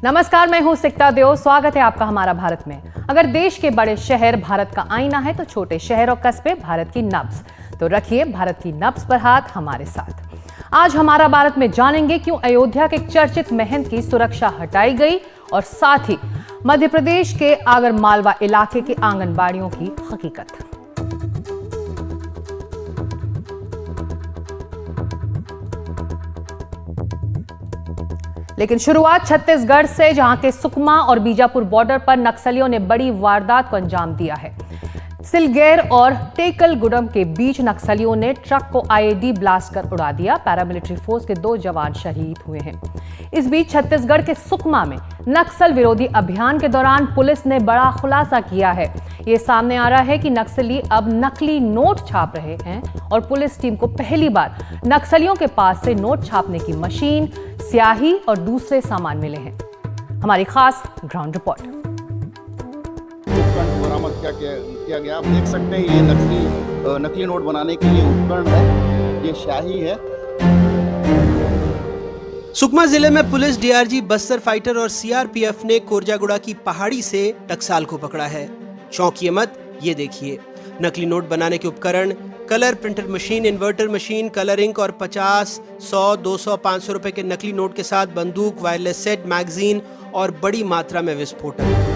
नमस्कार, मैं हूं सिकता देव। स्वागत है आपका हमारा भारत में। अगर देश के बड़े शहर भारत का आईना है तो छोटे शहर और कस्बे भारत की नब्ज। तो रखिए भारत की नब्ज पर हाथ हमारे साथ। आज हमारा भारत में जानेंगे क्यों अयोध्या के चर्चित महंत की सुरक्षा हटाई गई और साथ ही मध्य प्रदेश के आगर मालवा इलाके के आंगनबाड़ियों की हकीकत। लेकिन शुरुआत छत्तीसगढ़ से, जहां के सुकमा और बीजापुर बॉर्डर पर नक्सलियों ने बड़ी वारदात को अंजाम दिया है। सिलगेर और टेकलगुडम के बीच नक्सलियों ने ट्रक को आईईडी ब्लास्ट कर उड़ा दिया। पैरामिलिट्री फोर्स के 2 जवान शहीद हुए हैं। इस बीच छत्तीसगढ़ के सुकमा में नक्सल विरोधी अभियान के दौरान पुलिस ने बड़ा खुलासा किया है। ये सामने आ रहा है कि नक्सली अब नकली नोट छाप रहे हैं और पुलिस टीम को पहली बार नक्सलियों के पास से नोट छापने की मशीन, स्याही और दूसरे सामान मिले हैं। हमारी खास ग्राउंड रिपोर्ट। बरामद किया गया। आप देख सकते हैं ये नकली नोट बनाने के लिए उपकरण है। ये स्याही है। सुकमा जिले में पुलिस, डीआरजी, बस्तर फाइटर और सीआरपीएफ ने कोरजागुड़ा की पहाड़ी से टकसाल को पकड़ा है। चौंकिए मत, ये देखिए नकली नोट बनाने के उपकरण, colour printer machine, inverter machine, colour ink और 50, 100, 200, 500 रुपए के नकली नोट के साथ बंदूक, वायरलेस सेट, मैगजीन और बड़ी मात्रा में विस्फोटक।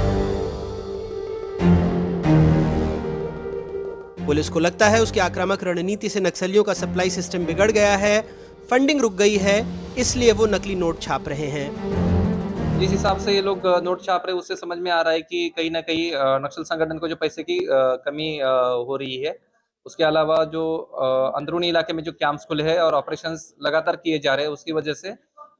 पुलिस को लगता है उसकी आक्रामक रणनीति से नक्सलियों का सप्लाई सिस्टम बिगड़ गया है, फंडिंग रुक गई है, इसलिए वो नकली नोट छाप रहे हैं। जिस हिसाब से ये लोग नोट छाप रहे हैं उससे समझ में आ रहा है कि कहीं ना कहीं नक्सल संगठन को जो पैसे की कमी हो रही है। उसके अलावा जो अंदरूनी इलाके में जो कैंप्स खुले हैं और ऑपरेशंस लगातार किए जा रहे हैं, उसकी वजह से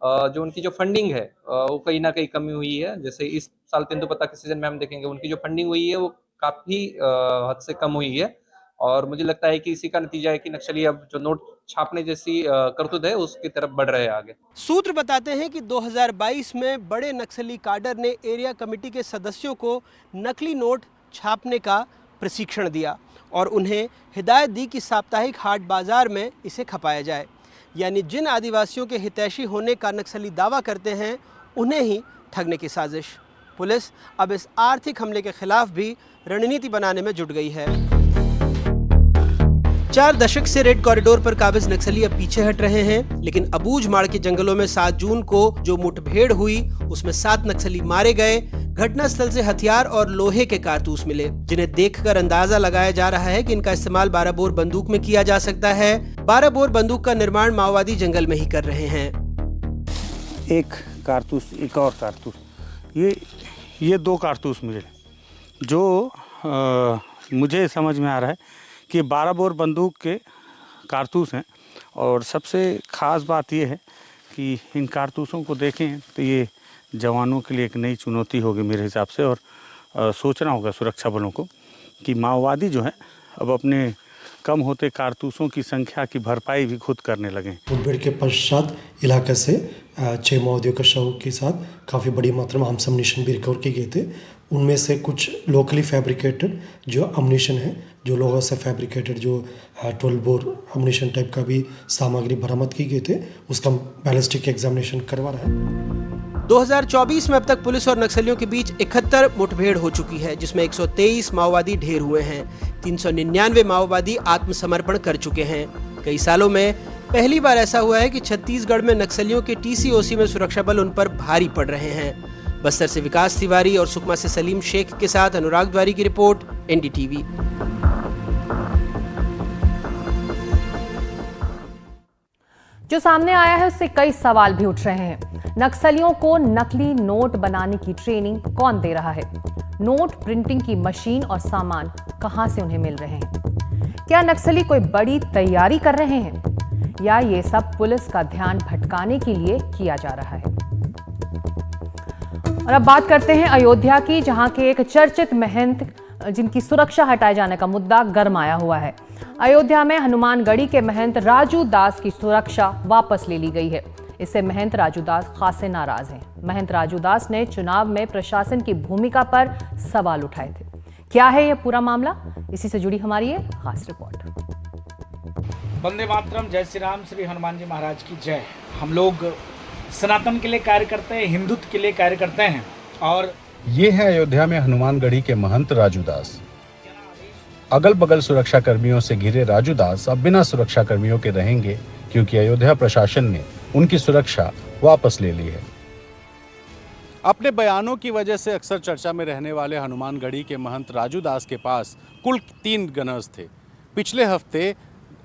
जो उनकी जो फंडिंग है वो कहीं ना कहीं कमी हुई है। जैसे इस साल तेंदुपत्ता के सीजन में हम देखेंगे उनकी जो फंडिंग हुई है वो काफ़ी हद से कम हुई है और मुझे लगता है कि इसी का नतीजा है कि नक्सली अब जो नोट छापने जैसी करतूत है उसकी तरफ बढ़ रहे हैं आगे। सूत्र बताते हैं कि 2022 में बड़े नक्सली काडर ने एरिया कमेटी के सदस्यों को नकली नोट छापने का प्रशिक्षण दिया और उन्हें हिदायत दी कि साप्ताहिक हाट बाजार में इसे खपाया जाए। यानी जिन आदिवासियों के हितैषी होने का नक्सली दावा करते हैं उन्हें ही ठगने की साजिश। पुलिस अब इस आर्थिक हमले के खिलाफ भी रणनीति बनाने में जुट गई है। 4 दशक से रेड कॉरिडोर पर काबिज नक्सली अब पीछे हट रहे हैं, लेकिन अबूझमाड़ के जंगलों में 7 जून को जो मुठभेड़ हुई उसमें 7 नक्सली मारे गए। घटनास्थल से हथियार और लोहे के कारतूस मिले, जिन्हें देखकर अंदाजा लगाया जा रहा है कि इनका इस्तेमाल 12 बोर बंदूक में किया जा सकता है। 12 बोर बंदूक का निर्माण माओवादी जंगल में ही कर रहे हैं। एक कारतूस, एक और कारतूस, ये 2 कारतूस मिले जो मुझे समझ में आ रहा है कि 12 बोर बंदूक के कारतूस हैं। और सबसे ख़ास बात यह है कि इन कारतूसों को देखें तो ये जवानों के लिए एक नई चुनौती होगी मेरे हिसाब से। और सोचना होगा सुरक्षा बलों को कि माओवादी जो है अब अपने कम होते कारतूसों की संख्या की भरपाई भी खुद करने लगे। मुठभेड़ के पश्चात इलाके से 6 माओवादियों के शव के साथ काफ़ी बड़ी मात्रा में आर्म्स अम्युनिशन भी रिकवर किए गए थे। उनमें से कुछ लोकली फैब्रिकेटेड जो अम्युनिशन है, जो लोगों से फैब्रिकेटेड जो 12 बोर अम्युनिशन टाइप का भी सामग्री बरामद की गई थे, उसका बैलिस्टिक एग्जामिनेशन करवा रहा है। 2024 में अब तक पुलिस और नक्सलियों के बीच 71 मुठभेड़ हो चुकी है, जिसमें 123 माओवादी ढेर हुए हैं। 399 माओवादी आत्मसमर्पण कर चुके हैं। कई सालों में पहली बार ऐसा हुआ है कि छत्तीसगढ़ में नक्सलियों के टीसीओसी में सुरक्षा बल उन पर भारी पड़ रहे हैं। बस्तर से विकास तिवारी और सुकमा से सलीम शेख के साथ अनुराग द्वारी की रिपोर्ट, एनडीटीवी। जो सामने आया है उससे कई सवाल भी उठ रहे हैं। नक्सलियों को नकली नोट बनाने की ट्रेनिंग कौन दे रहा है? नोट प्रिंटिंग की मशीन और सामान कहां से उन्हें मिल रहे हैं? क्या नक्सली कोई बड़ी तैयारी कर रहे हैं या ये सब पुलिस का ध्यान भटकाने के लिए किया जा रहा है? और अब बात करते हैं अयोध्या की, जहां के एक चर्चित महंत जिनकी सुरक्षा हटाए जाने का मुद्दा गरमाया हुआ है। अयोध्या में हनुमानगढ़ी के महंत राजू दास की सुरक्षा वापस ले ली गई है। इससे महंत राजू दास खासे नाराज हैं। महंत राजू दास ने चुनाव में प्रशासन की भूमिका पर सवाल उठाए थे। क्या है यह पूरा मामला? इसी से जुड़ी हमारी ये खास रिपोर्ट। वंदे मातरम, जय श्री राम, श्री हनुमान जी महाराज की जय। हम लोग सनातन के लिए कार्य करते हैं, हिंदुत्व के लिए कार्य करते हैं। और ये है अयोध्या में हनुमानगढ़ी के महंत राजू दास। अगल बगल सुरक्षा कर्मियों से घिरे राजू दास अब बिना सुरक्षा कर्मियों के रहेंगे, क्योंकि अयोध्या प्रशासन ने उनकी सुरक्षा वापस ले ली है। अपने बयानों की वजह से अक्सर चर्चा में रहने वाले हनुमानगढ़ी के महंत राजू दास के पास कुल 3 गनर्स थे। पिछले हफ्ते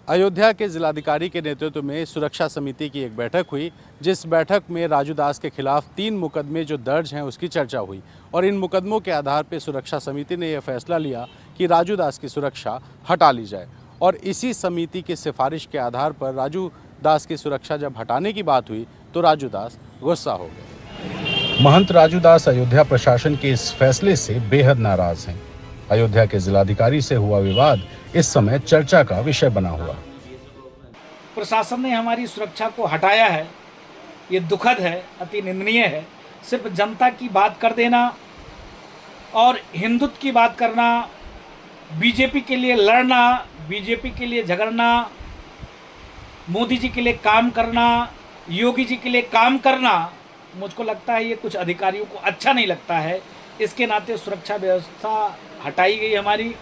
अयोध्या के जिलाधिकारी के नेतृत्व में सुरक्षा समिति की एक बैठक हुई, जिस बैठक में राजू दास के खिलाफ 3 मुकदमे जो दर्ज हैं उसकी चर्चा हुई और इन मुकदमों के आधार पर सुरक्षा समिति ने यह फैसला लिया कि राजू दास की सुरक्षा हटा ली जाए। और इसी समिति की सिफारिश के आधार पर राजू दास की सुरक्षा जब हटाने की बात हुई तो राजू दास गुस्सा हो गए। महंत राजू दास अयोध्या प्रशासन के इस फैसले से बेहद नाराज हैं। अयोध्या के जिलाधिकारी से हुआ विवाद इस समय चर्चा का विषय बना हुआ। प्रशासन ने हमारी सुरक्षा को हटाया है, ये दुखद है, अति निंदनीय है। सिर्फ जनता की बात कर देना और हिंदुत्व की बात करना, बीजेपी के लिए लड़ना, बीजेपी के लिए झगड़ना, मोदी जी के लिए काम करना, योगी जी के लिए काम करना, मुझको लगता है ये कुछ अधिकारियों को अच्छा नहीं लगता है। इसके नाते सुरक्षा व्यवस्था हटाई गई हमारी।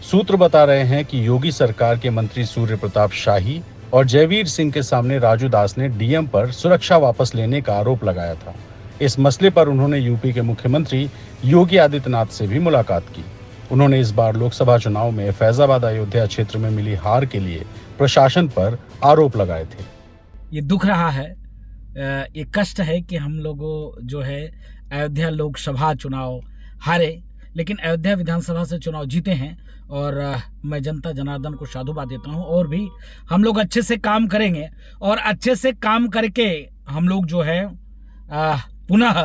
सूत्र बता रहे हैं कि योगी सरकार के मंत्री सूर्य प्रताप शाही और जयवीर सिंह के सामने राजू दास ने डीएम पर सुरक्षा वापस लेने का आरोप लगाया था। इस मसले पर उन्होंने यूपी के मुख्यमंत्री योगी आदित्यनाथ से भी मुलाकात की। उन्होंने इस बार लोकसभा चुनाव में फैजाबाद अयोध्या क्षेत्र में मिली हार के लिए प्रशासन पर आरोप लगाए थे। ये दुख रहा है, ये कष्ट है कि हम लोगों जो है अयोध्या लोकसभा चुनाव हारे, लेकिन अयोध्या विधानसभा से चुनाव जीते हैं। और मैं जनता जनार्दन को साधुवाद देता हूं। और भी हम लोग अच्छे से काम करेंगे और अच्छे से काम करके हम लोग जो है पुनः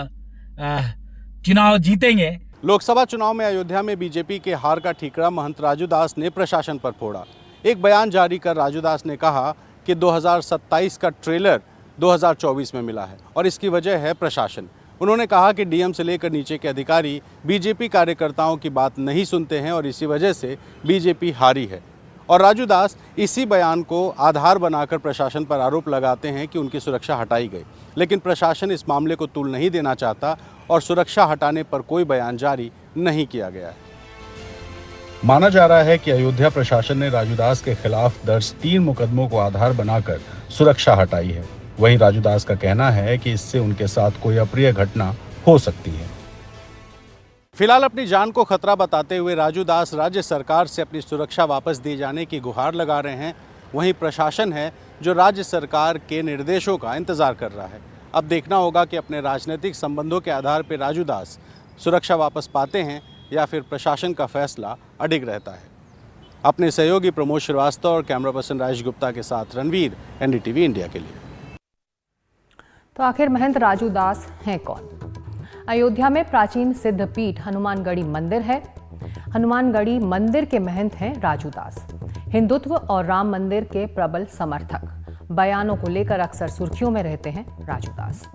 चुनाव जीतेंगे। लोकसभा चुनाव में अयोध्या में बीजेपी के हार का ठीकरा महंत राजू दास ने प्रशासन पर फोड़ा। एक बयान जारी कर राजू दास ने कहा कि 2027 का ट्रेलर 2024 में मिला है और इसकी वजह है प्रशासन। उन्होंने कहा कि डीएम से लेकर नीचे के अधिकारी बीजेपी कार्यकर्ताओं की बात नहीं सुनते हैं और इसी वजह से बीजेपी हारी है। और राजू दास इसी बयान को आधार बनाकर प्रशासन पर आरोप लगाते हैं कि उनकी सुरक्षा हटाई गई, लेकिन प्रशासन इस मामले को तुल नहीं देना चाहता और सुरक्षा हटाने पर कोई बयान जारी नहीं किया गया है। माना जा रहा है कि अयोध्या प्रशासन ने राजू दास के खिलाफ दर्ज 3 मुकदमों को आधार बनाकर सुरक्षा हटाई है। वहीं राजू दास का कहना है कि इससे उनके साथ कोई अप्रिय घटना हो सकती है। फिलहाल अपनी जान को खतरा बताते हुए राजू दास राज्य सरकार से अपनी सुरक्षा वापस दिए जाने की गुहार लगा रहे हैं। वहीं प्रशासन है जो राज्य सरकार के निर्देशों का इंतजार कर रहा है। अब देखना होगा कि अपने राजनीतिक संबंधों के आधार पर राजू दास सुरक्षा वापस पाते हैं या फिर प्रशासन का फैसला अडिग रहता है। अपने सहयोगी प्रमोद श्रीवास्तव और कैमरा पर्सन राजेश गुप्ता के साथ रणवीर, एनडीटीवी इंडिया के लिए। तो आखिर महंत राजू दास हैं कौन? अयोध्या में प्राचीन सिद्ध पीठ हनुमानगढ़ी मंदिर है। हनुमानगढ़ी मंदिर के महंत हैं राजू दास। हिंदुत्व और राम मंदिर के प्रबल समर्थक। बयानों को लेकर अक्सर सुर्खियों में रहते हैं राजू दास।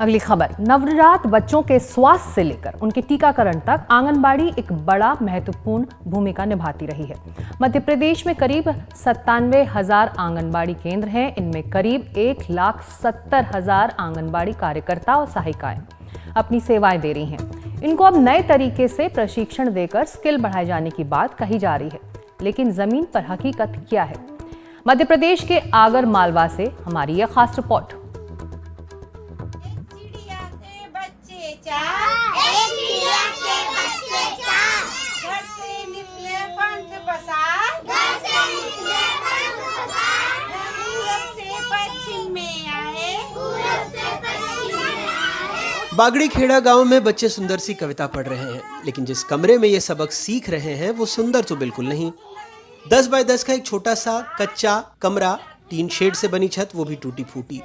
अगली खबर, नवजात बच्चों के स्वास्थ्य से लेकर उनके टीकाकरण तक आंगनबाड़ी एक बड़ा महत्वपूर्ण भूमिका निभाती रही है। मध्य प्रदेश में करीब 97,000 आंगनबाड़ी केंद्र हैं। इनमें करीब 1,70,000 आंगनबाड़ी कार्यकर्ता और सहायिकाएं अपनी सेवाएं दे रही हैं। इनको अब नए तरीके से प्रशिक्षण देकर स्किल बढ़ाए जाने की बात कही जा रही है, लेकिन जमीन पर हकीकत क्या है? मध्य प्रदेश के आगर मालवा से हमारी यह खास रिपोर्ट। बागड़ी खेड़ा गांव में बच्चे सुंदर सी कविता पढ़ रहे हैं, लेकिन जिस कमरे में ये सबक सीख रहे हैं वो सुंदर तो बिल्कुल नहीं। 10 बाय 10 का एक छोटा सा कच्चा कमरा, टीन शेड से बनी छत, वो भी टूटी फूटी।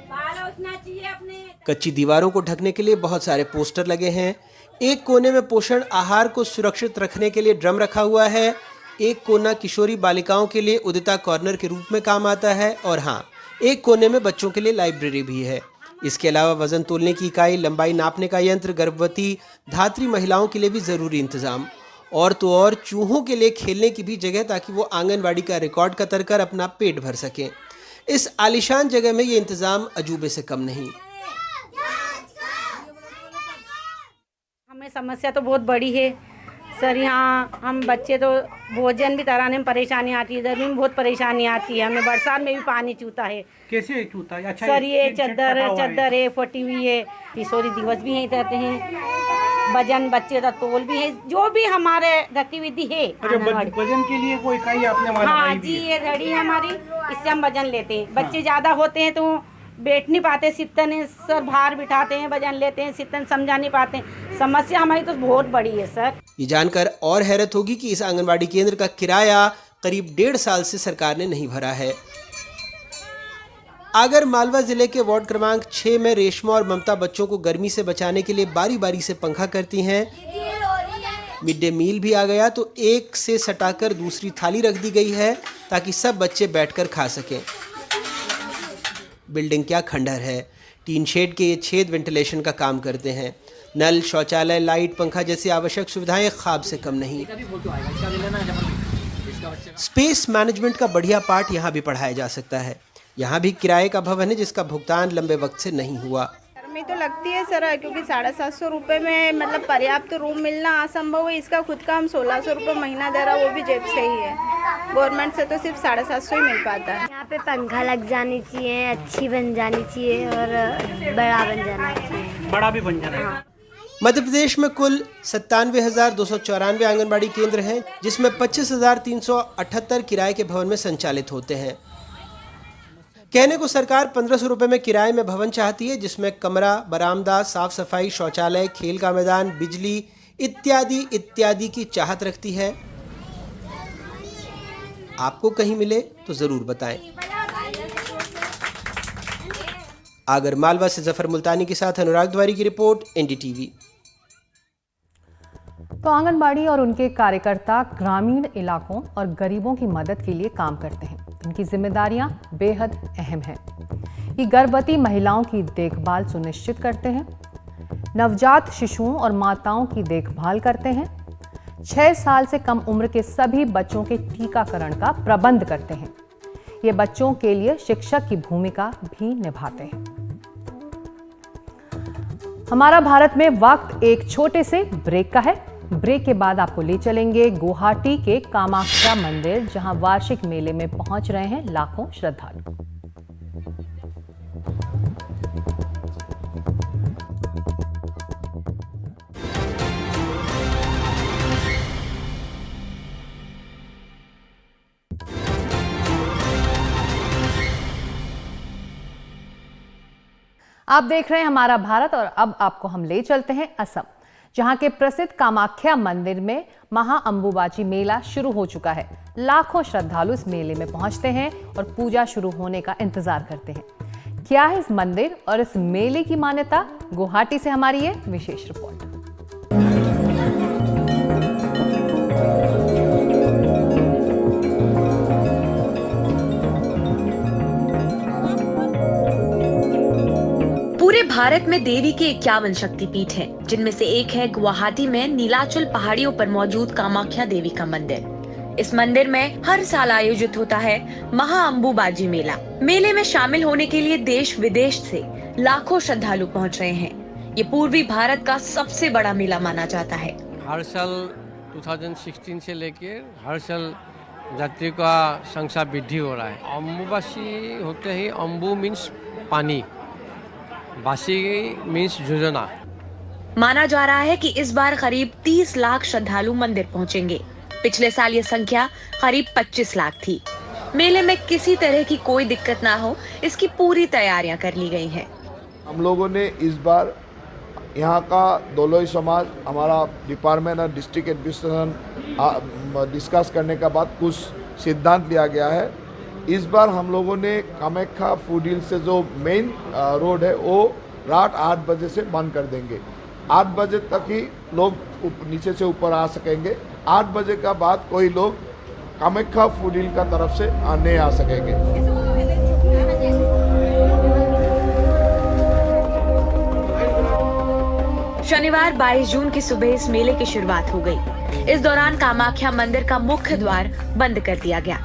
कच्ची दीवारों को ढकने के लिए बहुत सारे पोस्टर लगे हैं। एक कोने में पोषण आहार को सुरक्षित रखने के लिए ड्रम रखा हुआ है। एक कोना किशोरी बालिकाओं के लिए उदिता कॉर्नर के रूप में काम आता है और हाँ, एक कोने में बच्चों के लिए लाइब्रेरी भी है। इसके अलावा वजन तोलने की इकाई, लंबाई नापने का यंत्र, गर्भवती धात्री महिलाओं के लिए भी ज़रूरी इंतजाम, और तो और चूहों के लिए खेलने की भी जगह, ताकि वो आंगनवाड़ी का रिकॉर्ड कतर कर अपना पेट भर सकें। इस आलीशान जगह में ये इंतजाम अजूबे से कम नहीं। हमें समस्या तो बहुत बड़ी है सर। यहाँ हम बच्चे तो भोजन भी कराने में परेशानी आती है, इधर भी बहुत परेशानी आती है। हमें बरसात में भी पानी चूता है। कैसे चूता है? अच्छा, सर ये चद्दर है, फटी हुई है। किशोरी दिवस भी यहीं रहते हैं, वजन बच्चे का तोल भी है, जो भी हमारे गतिविधि है। वजन के लिए कोई इकाई आपने? हाँ जी, ये घड़ी है हमारी, इससे हम वजन लेते हैं। बच्चे ज़्यादा होते हैं तो बैठ नहीं पाते, सित्तन सर भार बिठाते हैं, वजन लेते हैं, सित्तन समझा नहीं पाते। समस्या हमारी तो बहुत बड़ी है सर। ये जानकर और हैरत होगी कि इस आंगनबाड़ी केंद्र का किराया करीब 1.5 साल से सरकार ने नहीं भरा है। आगर मालवा जिले के वार्ड क्रमांक 6 में रेशमा और ममता बच्चों को गर्मी से बचाने के लिए बारी बारी से पंखा करती हैं। मिड डे मील भी आ गया तो एक से सटाकर दूसरी थाली रख दी गई है ताकि सब बच्चे बैठकर खा सकें। बिल्डिंग क्या खंडहर है। टीन शेड के ये छेद वेंटिलेशन का काम करते हैं। नल, शौचालय, लाइट, पंखा जैसी आवश्यक सुविधाएं ख्वाब से कम नहीं। स्पेस मैनेजमेंट का बढ़िया पाठ यहाँ भी पढ़ाया जा सकता है। यहाँ भी किराए का भवन है जिसका भुगतान लंबे वक्त से नहीं हुआ। गर्मी तो लगती है सर, क्योंकि 750 रुपये में मतलब पर्याप्त रूम मिलना असंभव है। इसका खुद का हम 1600 रुपये महीना दे रहा, वो भी जेब से ही है। गवर्नमेंट से तो सिर्फ 750 ही मिल पाता है। यहाँ पे पंखा लग जानी चाहिए, अच्छी बन जानी चाहिए और बड़ा बन जाना चाहिए। बड़ा भी बन जाना है। मध्य प्रदेश में कुल 97,294 आंगनबाड़ी केंद्र हैं, जिसमें 25,378 किराए के भवन में संचालित होते हैं। कहने को सरकार 1500 रुपये में किराए में भवन चाहती है, जिसमें कमरा, बरामदा, साफ सफाई, शौचालय, खेल का मैदान, बिजली इत्यादि इत्यादि की चाहत रखती है। आपको कहीं मिले तो जरूर बताएं। आगर मालवा से जफर मुल्तानी के साथ अनुराग द्वारी की रिपोर्ट, एनडीटीवी। तो आंगनबाड़ी और उनके कार्यकर्ता ग्रामीण इलाकों और गरीबों की मदद के लिए काम करते हैं। इनकी जिम्मेदारियां बेहद अहम हैं। ये गर्भवती महिलाओं की देखभाल सुनिश्चित करते हैं, नवजात शिशुओं और माताओं की देखभाल करते हैं, 6 साल से कम उम्र के सभी बच्चों के टीकाकरण का प्रबंध करते हैं। ये बच्चों के लिए शिक्षक की भूमिका भी निभाते हैं। हमारा भारत में वक्त एक छोटे से ब्रेक का है। ब्रेक के बाद आपको ले चलेंगे गुवाहाटी के कामाख्या मंदिर, जहां वार्षिक मेले में पहुंच रहे हैं लाखों श्रद्धालु। आप देख रहे हैं हमारा भारत और अब आपको हम ले चलते हैं असम, जहां के प्रसिद्ध कामाख्या मंदिर में महा अंबुबाची मेला शुरू हो चुका है। लाखों श्रद्धालु इस मेले में पहुंचते हैं और पूजा शुरू होने का इंतजार करते हैं। क्या है इस मंदिर और इस मेले की मान्यता? गुवाहाटी से हमारी ये विशेष रिपोर्ट। पूरे भारत में देवी के 51 शक्तिपीठ हैं, जिनमें से एक है गुवाहाटी में नीलाचल पहाड़ियों पर मौजूद कामाख्या देवी का मंदिर। इस मंदिर में हर साल आयोजित होता है महा अंबुबाची मेला। मेले में शामिल होने के लिए देश विदेश से लाखों श्रद्धालु पहुंच रहे हैं। ये पूर्वी भारत का सबसे बड़ा मेला माना जाता है। हर साल 2016 से लेके हर साल यात्रियों का संख्या वृद्धि हो रहा है। अंबुबाची होते ही अंबु मीन्स पानी, बासी मीन्स योजना। माना जा रहा है कि इस बार करीब 30 लाख श्रद्धालु मंदिर पहुंचेंगे। पिछले साल ये संख्या करीब 25 लाख थी। मेले में किसी तरह की कोई दिक्कत ना हो, इसकी पूरी तैयारियां कर ली गई हैं। हम लोगों ने इस बार यहाँ का दोलोई समाज, हमारा डिपार्टमेंट और डिस्ट्रिक्ट एडमिनिस्ट्रेशन डिस्कस करने के बाद कुछ सिद्धांत लिया गया है। इस बार हम लोगों ने कामाख्या फूड हिल से जो मेन रोड है वो रात 8 बजे से बंद कर देंगे। 8 बजे तक ही लोग नीचे से ऊपर आ सकेंगे। 8 बजे का बाद कोई लोग कामाख्या फूड हिल का तरफ से नहीं आ सकेंगे। शनिवार 22 जून की सुबह इस मेले की शुरुआत हो गई। इस दौरान कामाख्या मंदिर का मुख्य द्वार बंद कर दिया गया।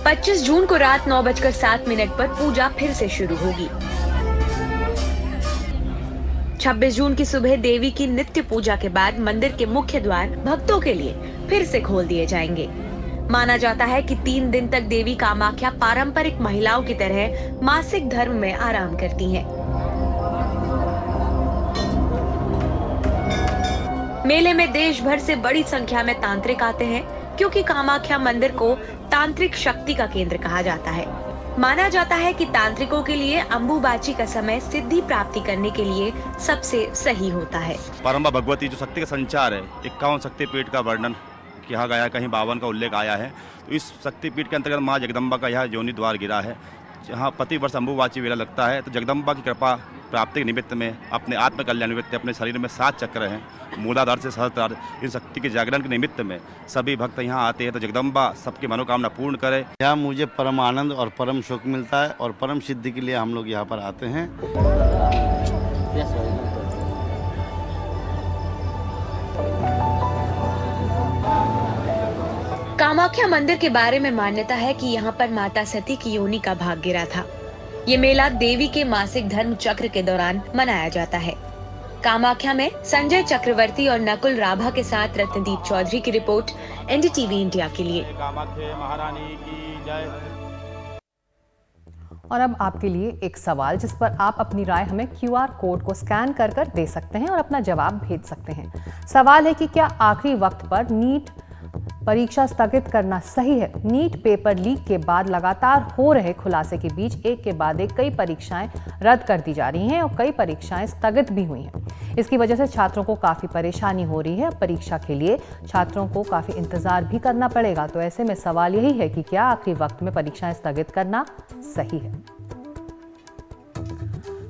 25 जून को रात 9:07 पर पूजा फिर से शुरू होगी। 26 जून की सुबह देवी की नित्य पूजा के बाद मंदिर के मुख्य द्वार भक्तों के लिए फिर से खोल दिए जाएंगे। माना जाता है कि 3 दिन तक देवी कामाख्या पारंपरिक महिलाओं की तरह मासिक धर्म में आराम करती हैं। मेले में देश भर से बड़ी संख्या में तांत्रिक आते हैं, क्योंकि कामाख्या मंदिर को तांत्रिक शक्ति का केंद्र कहा जाता है। माना जाता है कि तांत्रिकों के लिए अंबुबाची का समय सिद्धि प्राप्ति करने के लिए सबसे सही होता है। परम्बा भगवती जो शक्ति का संचार है, 51 शक्तिपीठ का वर्णन किया गया है, कहीं 52 का उल्लेख आया है। तो इस शक्तिपीठ के अंतर्गत माँ जगदम्बा का यह योनि द्वार गिरा है, जहाँ प्रति वर्ष अंबुबाची मेला लगता है। तो जगदम्बा की कृपा प्राप्ति के निमित्त में अपने आत्म कल्याण निमित्त अपने शरीर में 7 चक्र हैं, मूलाधार से सहस्त्रार, इन शक्ति के जागरण के निमित्त में सभी भक्त यहाँ आते हैं। तो जगदम्बा सबकी मनोकामना पूर्ण करे। यहाँ मुझे परम आनंद और परम सुख मिलता है और परम सिद्धि के लिए हम लोग यहाँ पर आते हैं। कामाख्या मंदिर के बारे में मान्यता है कि यहाँ पर माता सती की योनि का भाग गिरा था। ये मेला देवी के मासिक धर्म चक्र के दौरान मनाया जाता है। कामाख्या में संजय चक्रवर्ती और नकुल राभा के साथ रत्नदीप चौधरी की रिपोर्ट, एनडीटीवी इंडिया के लिए। कामाख्या महारानी की जय। और अब आपके लिए एक सवाल, जिस पर आप अपनी राय हमें QR कोड को स्कैन कर दे सकते हैं और अपना जवाब भेज सकते हैं। सवाल है कि क्या आखिरी वक्त पर नीट परीक्षा स्थगित करना सही है? नीट पेपर लीक के बाद लगातार हो रहे खुलासे के बीच एक के बाद एक कई परीक्षाएं रद्द कर दी जा रही हैं और कई परीक्षाएं स्थगित भी हुई हैं। इसकी वजह से छात्रों को काफ़ी परेशानी हो रही है। परीक्षा के लिए छात्रों को काफ़ी इंतज़ार भी करना पड़ेगा। तो ऐसे में सवाल यही है कि क्या आखिरी वक्त में परीक्षाएं स्थगित करना सही है?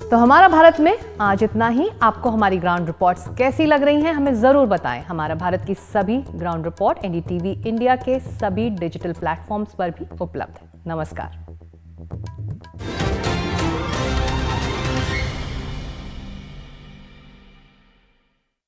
तो हमारा भारत में आज इतना ही। आपको हमारी ग्राउंड रिपोर्ट्स कैसी लग रही हैं, हमें ज़रूर बताएं। हमारा भारत की सभी ग्राउंड रिपोर्ट एनडीटीवी इंडिया के सभी डिजिटल प्लेटफॉर्म्स पर भी उपलब्ध है। नमस्कार।